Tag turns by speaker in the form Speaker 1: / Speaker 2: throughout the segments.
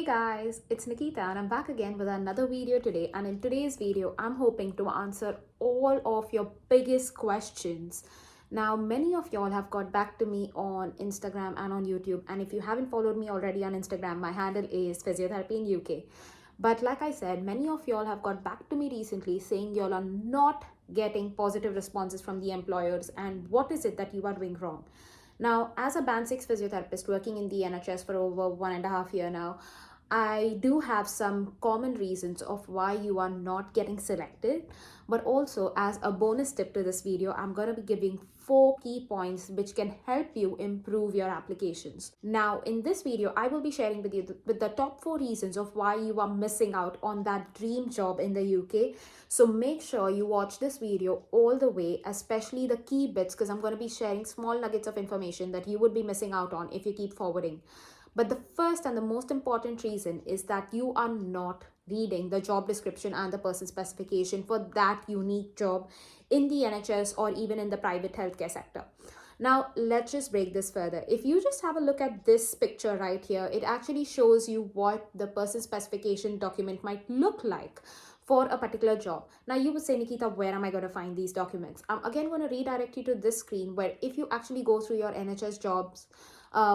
Speaker 1: Hey guys, it's Nikita and I'm back again with another video today, and in today's video I'm hoping to answer all of your biggest questions. Now many of y'all have got back to me on Instagram and on YouTube, and if you haven't followed me already on Instagram, my handle is Physiotherapy in UK. But like I said, many of y'all have got back to me recently saying y'all are not getting positive responses from the employers, and what is it that you are doing wrong. Now, as a band 6 physiotherapist working in the NHS for over 1.5 years now, I do have some common reasons of why you are not getting selected. But also, as a bonus tip to this video, I'm going to be giving 4 key points which can help you improve your applications. Now, in this video, I will be sharing with you the top 4 reasons of why you are missing out on that dream job in the UK. So make sure you watch this video all the way, especially the key bits, because I'm going to be sharing small nuggets of information that you would be missing out on if you keep forwarding. But the first and the most important reason is that you are not reading the job description and the person specification for that unique job in the NHS or even in the private healthcare sector. Now, let's just break this further. If you just have a look at this picture right here, it actually shows you what the person specification document might look like for a particular job. Now, you would say, Nikita, where am I going to find these documents? I'm again going to redirect you to this screen where if you actually go through your NHS jobs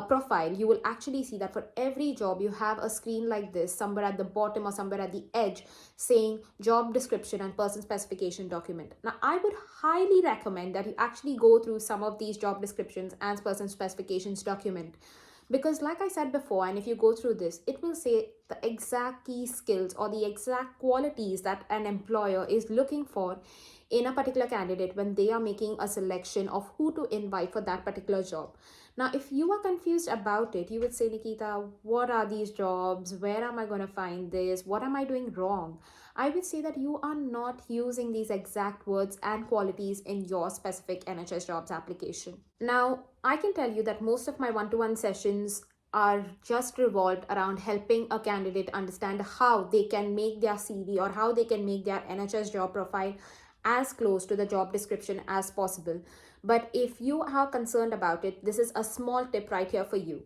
Speaker 1: profile, you will actually see that for every job you have a screen like this somewhere at the bottom or somewhere at the edge saying job description and person specification document. Now I would highly recommend that you actually go through some of these job descriptions and person specifications document, because like I said before, and if you go through this, it will say the exact key skills or the exact qualities that an employer is looking for in a particular candidate when they are making a selection of who to invite for that particular job. Now, if you are confused about it, you would say, Nikita, what are these jobs? Where am I going to find this? What am I doing wrong? I would say that you are not using these exact words and qualities in your specific NHS jobs application. Now, I can tell you that most of my one-to-one sessions are just revolved around helping a candidate understand how they can make their CV or how they can make their NHS job profile as close to the job description as possible. But if you are concerned about it, this is a small tip right here for you.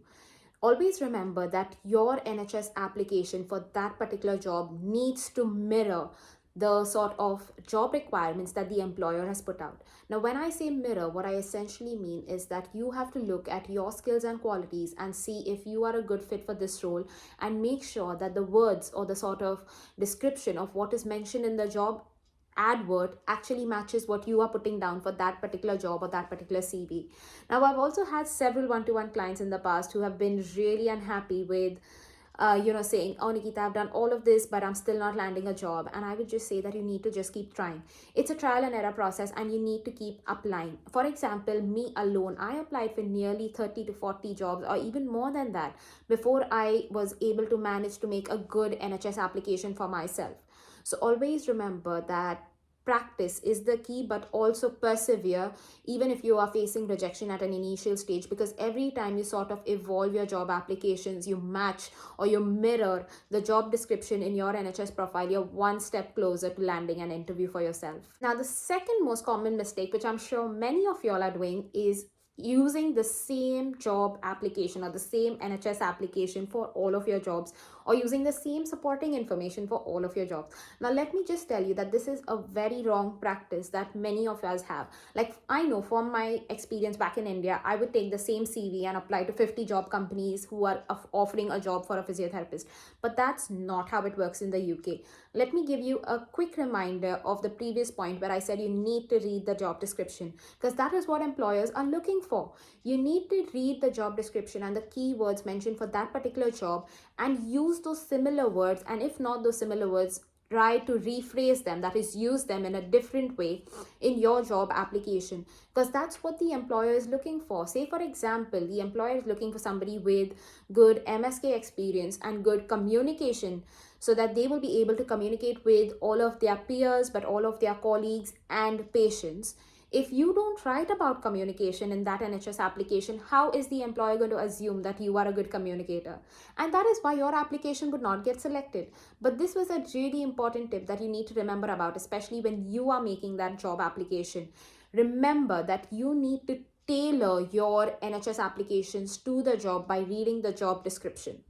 Speaker 1: Always remember that your NHS application for that particular job needs to mirror the sort of job requirements that the employer has put out. Now, when I say mirror, what I essentially mean is that you have to look at your skills and qualities and see if you are a good fit for this role, and make sure that the words or the sort of description of what is mentioned in the job advert actually matches what you are putting down for that particular job or that particular CV. Now, I've also had several one-to-one clients in the past who have been really unhappy with saying, oh, Nikita, I've done all of this, but I'm still not landing a job. And I would just say that you need to just keep trying. It's a trial and error process, and you need to keep applying. For example, me alone, I applied for nearly 30 to 40 jobs or even more than that before I was able to manage to make a good NHS application for myself. So always remember that practice is the key, but also persevere even if you are facing rejection at an initial stage, because every time you sort of evolve your job applications, you match or you mirror the job description in your NHS profile, you're one step closer to landing an interview for yourself. Now, the second most common mistake, which I'm sure many of y'all are doing, is using the same job application or the same NHS application for all of your jobs, or using the same supporting information for all of your jobs. Now, let me just tell you that this is a very wrong practice that many of us have. Like, I know from my experience back in India, I would take the same CV and apply to 50 job companies who are offering a job for a physiotherapist. But that's not how it works in the UK. Let me give you a quick reminder of the previous point where I said you need to read the job description, because that is what employers are looking for. You need to read the job description and the keywords mentioned for that particular job and use those similar words, and if not those similar words, try to rephrase them, that is, use them in a different way in your job application, because that's what the employer is looking for. Say, for example, the employer is looking for somebody with good MSK experience and good communication, so that they will be able to communicate with all of their peers, but all of their colleagues and patients. If you don't write about communication in that NHS application, how is the employer going to assume that you are a good communicator? And that is why your application would not get selected. But this was a really important tip that you need to remember about, especially when you are making that job application. Remember that you need to tailor your NHS applications to the job by reading the job description.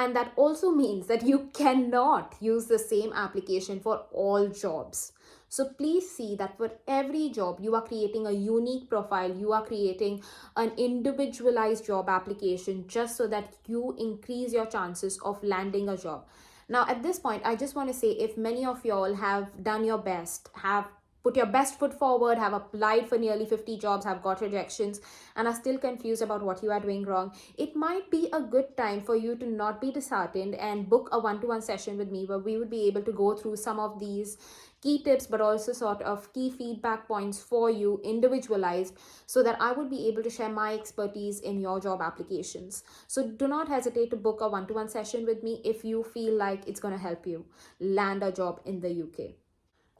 Speaker 1: And that also means that you cannot use the same application for all jobs. So please see that for every job, you are creating a unique profile, you are creating an individualized job application just so that you increase your chances of landing a job. Now, at this point, I just want to say if many of y'all have done your best, have put your best foot forward, have applied for nearly 50 jobs, have got rejections, and are still confused about what you are doing wrong, it might be a good time for you to not be disheartened and book a one-to-one session with me where we would be able to go through some of these key tips, but also sort of key feedback points for you individualized, so that I would be able to share my expertise in your job applications. So do not hesitate to book a one-to-one session with me if you feel like it's going to help you land a job in the UK.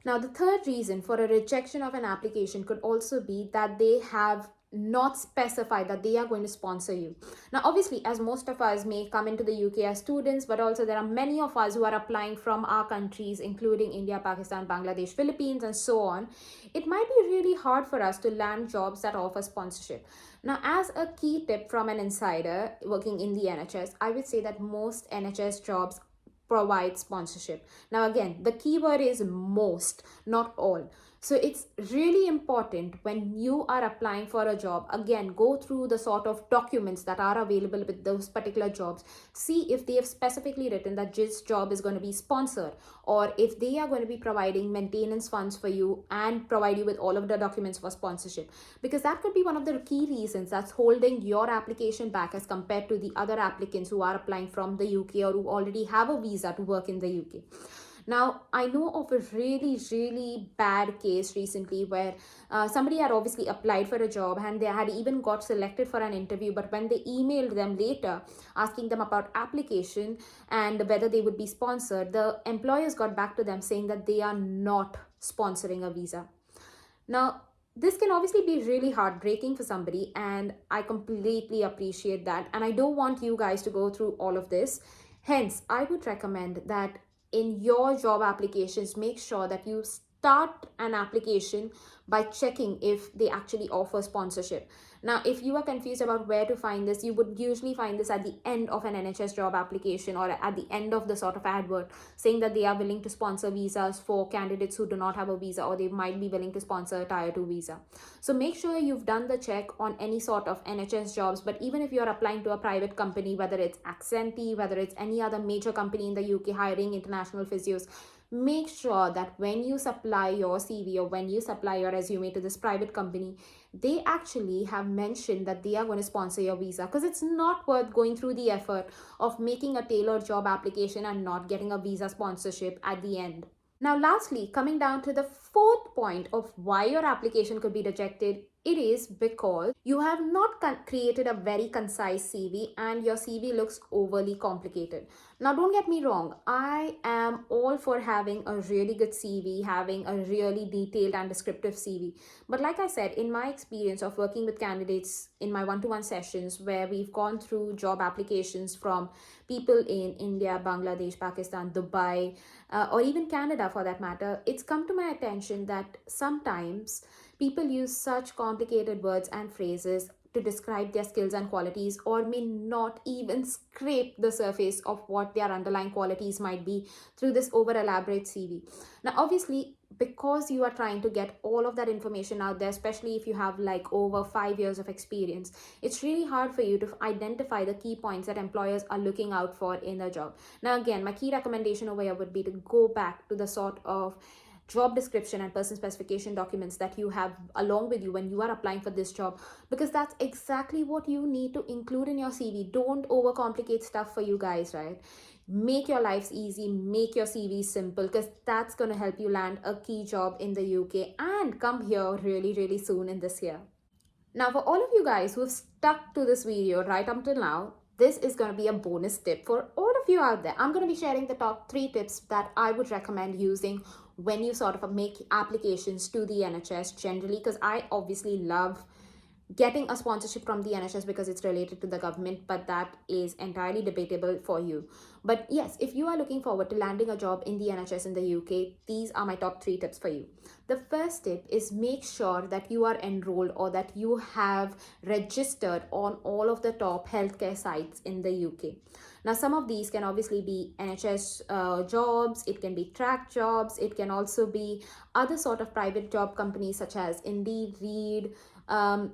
Speaker 1: Now, the third reason for a rejection of an application could also be that they have not specified that they are going to sponsor you. Now, obviously, as most of us may come into the UK as students, but also there are many of us who are applying from our countries, including India, Pakistan, Bangladesh, Philippines, and so on. It might be really hard for us to land jobs that offer sponsorship. Now, as a key tip from an insider working in the NHS, I would say that most NHS jobs provide sponsorship. Now, again, the keyword is most, not all. So it's really important when you are applying for a job, again, go through the sort of documents that are available with those particular jobs. See if they have specifically written that this job is going to be sponsored, or if they are going to be providing maintenance funds for you and provide you with all of the documents for sponsorship, because that could be one of the key reasons that's holding your application back as compared to the other applicants who are applying from the UK or who already have a visa to work in the UK. Now, I know of a really bad case recently where somebody had obviously applied for a job and they had even got selected for an interview, but when they emailed them later asking them about application and whether they would be sponsored, the employers got back to them saying that they are not sponsoring a visa. Now, this can obviously be really heartbreaking for somebody, and I completely appreciate that. And I don't want you guys to go through all of this. Hence, I would recommend that in your job applications, make sure that you start an application by checking if they actually offer sponsorship. Now, if you are confused about where to find this, you would usually find this at the end of an NHS job application or at the end of the sort of advert saying that they are willing to sponsor visas for candidates who do not have a visa, or they might be willing to sponsor a tier 2 visa. So make sure you've done the check on any sort of NHS jobs. But even if you're applying to a private company, whether it's Accenti, whether it's any other major company in the UK hiring international physios, make sure that when you supply your CV or when you supply your resume to this private company, they actually have mentioned that they are going to sponsor your visa, because it's not worth going through the effort of making a tailored job application and not getting a visa sponsorship at the end. Now, lastly, coming down to the fourth point of why your application could be rejected, it is because you have not created a very concise CV and your CV looks overly complicated. Now, don't get me wrong, I am all for having a really good CV, having a really detailed and descriptive CV. But like I said, in my experience of working with candidates in my one-to-one sessions where we've gone through job applications from people in India, Bangladesh, Pakistan, Dubai, or even Canada for that matter, it's come to my attention that sometimes people use such complicated words and phrases to describe their skills and qualities, or may not even scrape the surface of what their underlying qualities might be through this over elaborate CV. Now, obviously, because you are trying to get all of that information out there, especially if you have like over 5 years of experience, it's really hard for you to identify the key points that employers are looking out for in a job. Now, again, my key recommendation over here would be to go back to the sort of job description and person specification documents that you have along with you when you are applying for this job, because that's exactly what you need to include in your CV. Don't overcomplicate stuff for you guys, right? Make your lives easy, make your CV simple, because that's going to help you land a key job in the UK and come here really soon in this year. Now, for all of you guys who have stuck to this video right up till now, this is going to be a bonus tip for all of you out there. I'm going to be sharing the top 3 tips that I would recommend using when you sort of make applications to the NHS generally, because I obviously love getting a sponsorship from the NHS because it's related to the government, but that is entirely debatable for you. But yes, if you are looking forward to landing a job in the NHS in the UK, these are my top 3 tips for you. The first tip is make sure that you are enrolled or that you have registered on all of the top healthcare sites in the UK. Now, some of these can obviously be NHS jobs, it can be track jobs, it can also be other sort of private job companies such as Indeed, Reed,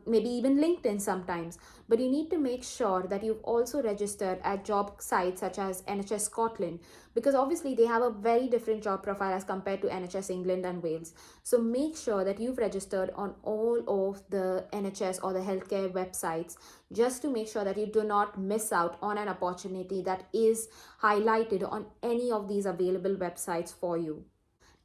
Speaker 1: maybe even LinkedIn sometimes. But you need to make sure that you've also registered at job sites such as NHS Scotland, because obviously they have a very different job profile as compared to NHS England and Wales. So make sure that you've registered on all of the NHS or the healthcare websites, just to make sure that you do not miss out on an opportunity that is highlighted on any of these available websites for you.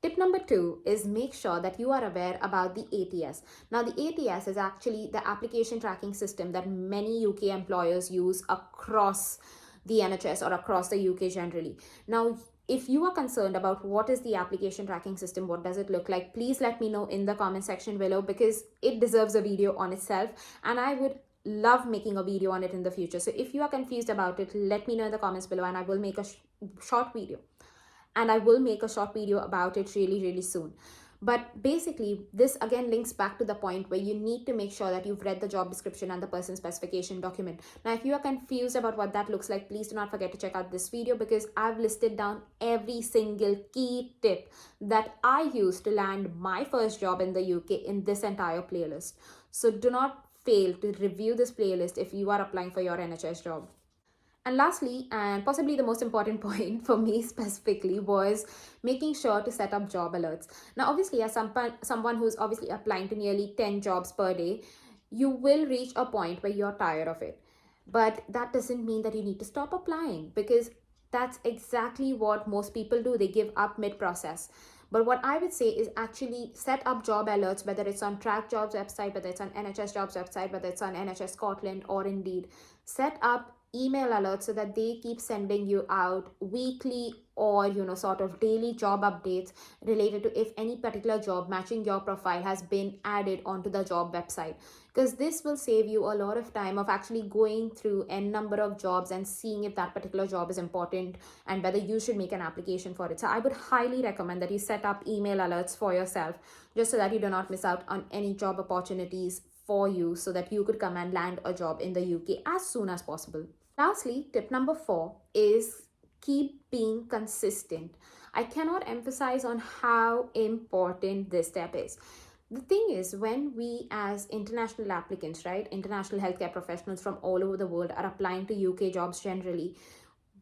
Speaker 1: Tip number 2 is make sure that you are aware about the ATS. Now, the ATS is actually the application tracking system that many UK employers use across the NHS or across the UK generally. Now, if you are concerned about what is the application tracking system, what does it look like, please let me know in the comment section below, because it deserves a video on itself, and I would love making a video on it in the future. So if you are confused about it, let me know in the comments below, and I will make a short video, and I will make a short video about it really, really soon. But basically, this again links back to the point where you need to make sure that you've read the job description and the person specification document. Now, if you are confused about what that looks like, please do not forget to check out this video, because I've listed down every single key tip that I used to land my first job in the UK in this entire playlist. So do not fail to review this playlist if you are applying for your NHS job. And lastly, and possibly the most important point for me specifically, was making sure to set up job alerts. Now, obviously, as someone who's obviously applying to nearly 10 jobs per day, you will reach a point where you're tired of it. But that doesn't mean that you need to stop applying, because that's exactly what most people do. They give up mid-process. But what I would say is actually set up job alerts, whether it's on Track Jobs website, whether it's on NHS Jobs website, whether it's on NHS Scotland or Indeed. Set up email alerts so that they keep sending you out weekly or sort of daily job updates related to if any particular job matching your profile has been added onto the job website, because this will save you a lot of time of actually going through n number of jobs and seeing if that particular job is important and whether you should make an application for it. So I would highly recommend that you set up email alerts for yourself, just so that you do not miss out on any job opportunities for you, so that you could come and land a job in the UK as soon as possible. Lastly, tip number 4 is keep being consistent. I cannot emphasize on how important this step is. The thing is, when we as international applicants, right, international healthcare professionals from all over the world are applying to UK jobs generally,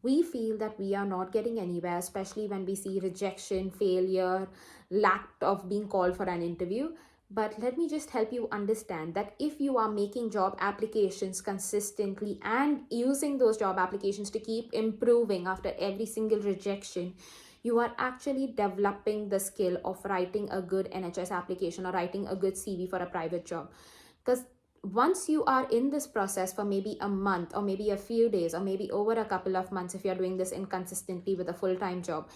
Speaker 1: we feel that we are not getting anywhere, especially when we see rejection, failure, lack of being called for an interview. But let me just help you understand that if you are making job applications consistently and using those job applications to keep improving after every single rejection, you are actually developing the skill of writing a good NHS application or writing a good CV for a private job. Because once you are in this process for maybe a month or maybe a few days or maybe over a couple of months, if you're doing this inconsistently with a full-time job,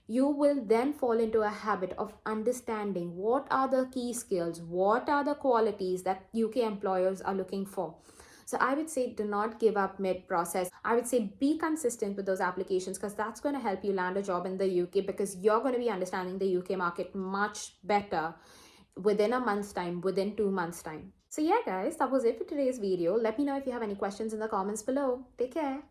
Speaker 1: you will then fall into a habit of understanding what are the key skills, what are the qualities that UK employers are looking for. So I would say do not give up mid-process. I would say be consistent with those applications, because that's going to help you land a job in the UK, because you're going to be understanding the UK market much better within a month's time, within 2 months' time. So yeah, guys, that was it for today's video. Let me know if you have any questions in the comments below. Take care.